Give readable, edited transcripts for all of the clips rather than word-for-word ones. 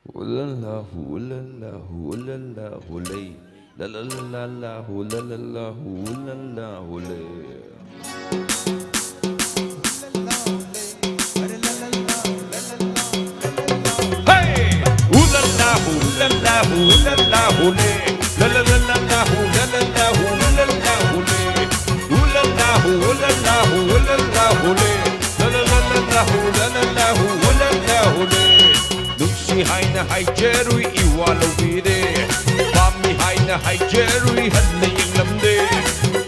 Ooh la la, ooh la la, ooh la la, hoolay. La la la la la, ooh la la la, ooh la la, hoolay. Hey! Ooh la la, ooh la la, ooh la la, hoolay. La la la la la, ooh la la la, ooh la la, hoolay. Ooh la la, ooh la la, ooh la la, hoolay. La la la la la, ooh la la la, ooh la la, hoolay. Nuksi hai na hai jerui iwalo vide. Pami hai na hai jerui hanna yang lamde.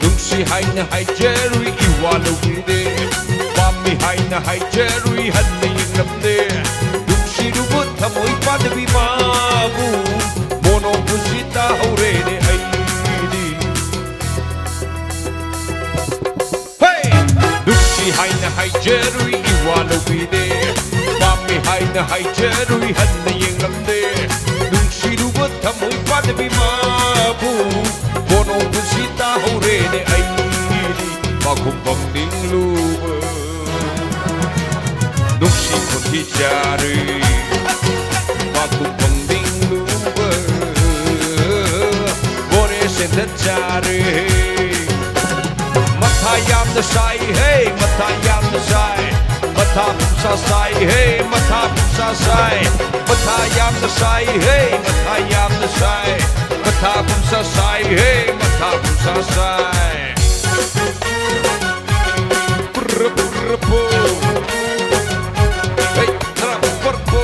Nuksi hai na hai jerui iwalo vide. Pami hai na hai jerui hanna yang lamde. Nuksi rubut thamoi padabi mabu. Mono pusita haurene aidi. Hey! Nuksi hai na hai jerui iwalo vide. Pami hai na hai jerui hanna yang lamde. Nuksi rubut thamoi padabi mabu. Mono pusita haurene aidi. Makumpang ding luba. Nuksi pun jari. Makumpang ding luba. Bore sendat jari. Matayam na sai, hey, matayam na sai. Matapum sa sai, hey, matapum sa sai. Matayam na sai, hey, matayam na sai. Matapum sa sai, hey, matapum sa sai. Purra purra po. Hey, tara purra po.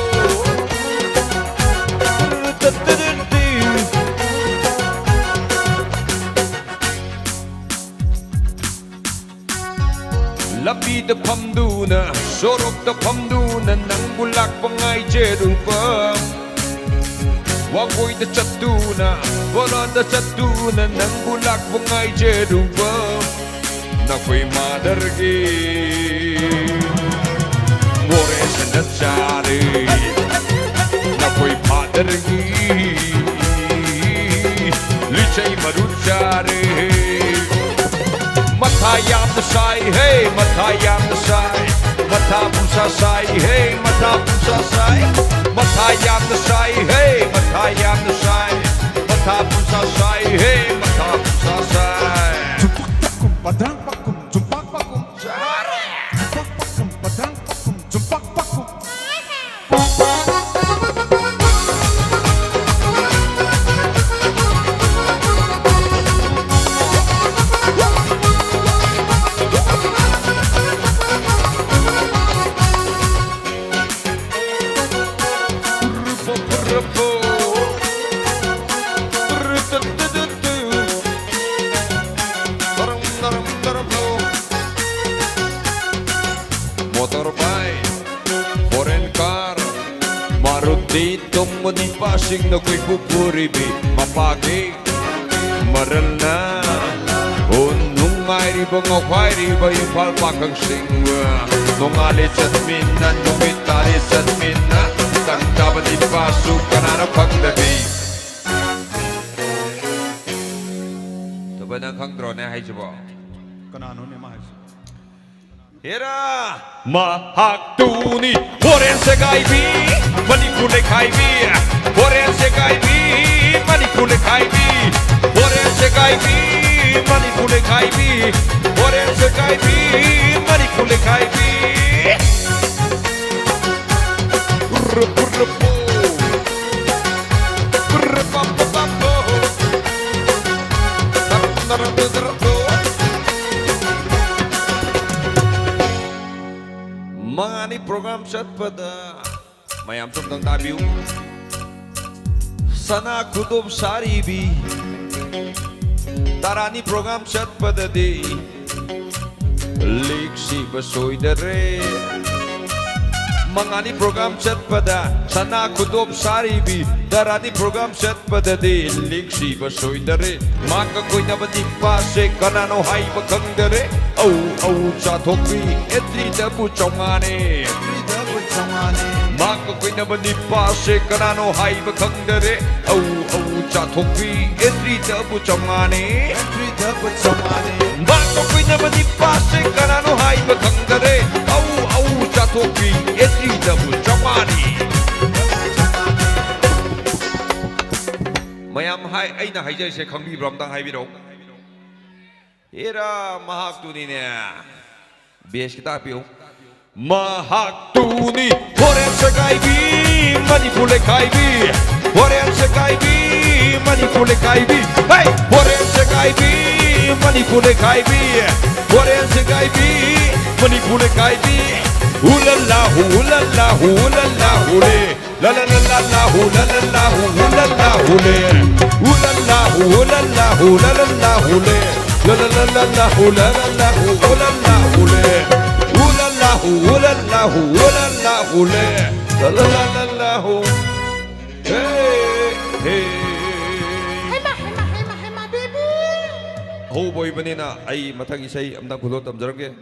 Labi da pamduna, sorok da pamduna, nang bulak pangay jerupa. Wagoy da chatuna, wala da chatuna, nang bulak pangay jerupa. Nakoy madargi, more sa natsari. Nakoy padargi, lichay marutsari. Matayam na sai, hey, matayam na sai. Matapum sa sai, hey, matapum sa sai. Matayam na sai, hey, matayam na sai. Matapum sa sai, hey, matapum sa sai. Jumpak pakum padang pakum jumpak pakum jare. Jumpak pakum padang pakum jumpak pakum. Motorbike, foreign car, Maruti, tomo di Pasig na ko'y pupuribi, mapagi, maral na. Nung ay riba nga kway riba yung palpakang singwa. Nung alit sa minan, nung italit sa minan, tang dapat ipasok ka na ng pagdabi. Taban ang kang drone ay siya. Kanano ni mahal. Hera mahagtuni forense gaibi manikule kaibi forense gaibi manikule kaibi forense gaibi manikule kaibi forense gaibi manikule kaibi rupurupu rupapapapo naraparapo. Mga ni program shot pada mayam tentang tabiu sana kutub saribi tarani program shot pada di liksi basoy dere mga ni program shot pada sana kutub saribi tarani program shot pada di liksi basoy dere maka koy na batipase kanano hay bakang dere au au sa topi etri da buchongane maka koy na batipase kanano hay bakang dere au au sa topi etri da buchongane maka koy na batipase kanano hay bakang dere au au sa topi etri da buchongane mayam hai aina haijai se khangbi bram dang hai biro era mahak tu ni ne besh kita piu mahak tu ni foreign se kai bi manipule kai bi foreign se kai bi manipule kai bi hey foreign se kai bi manipule kai bi foreign se kai bi manipule kai bi ulala ulala ulala ule la la la la la la la la la la ule ulala ulala ulala la ule la la la la la la la la ule ulala ulala ulala ule la la la la la hey hey ho boy banina ai mathang isai amda khulo tamjarge